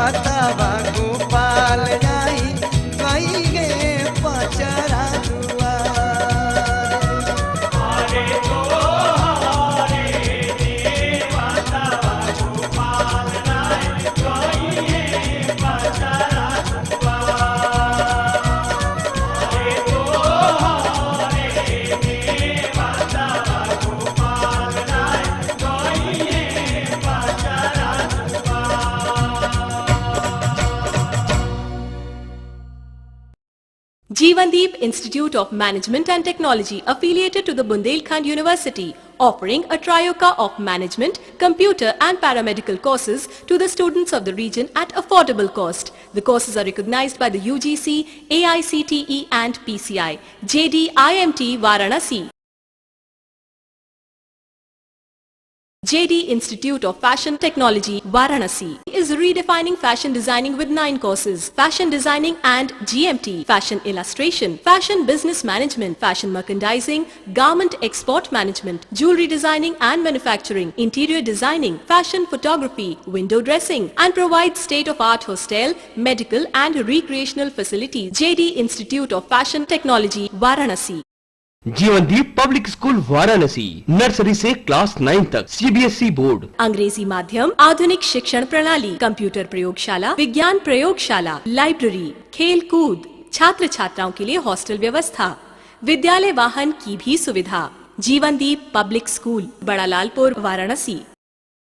बतावा गोपाल जाई कई गे पचरा Jeevandeep Institute of Management and Technology, affiliated to the Bundelkhand University, offering a trioca of management, computer and paramedical courses to the students of the region at affordable cost. The courses are recognized by the UGC, AICTE and PCI. JD IMT Varanasi. JD Institute of Fashion Technology, Varanasi is redefining fashion designing with 9 courses: fashion designing and GMT, fashion illustration, fashion business management, fashion merchandising, garment export management, jewelry designing and manufacturing, interior designing, fashion photography, window dressing, and provides state-of-art hostel, medical and recreational facilities. JD Institute of Fashion Technology, Varanasi. Jeevandeep public school Varanasi, nursery से class 9 तक, CBSE board, अंग्रेजी माध्यम, आधुनिक शिक्षण प्रणाली, computer प्रयोगशाला, विज्ञान प्रयोगशाला, लाइब्रेरी, खेल कूद, छात्र छात्राओं के लिए हॉस्टल व्यवस्था, विद्यालय वाहन की भी सुविधा। जीवनदीप पब्लिक स्कूल, बड़ा लालपुर, वाराणसी।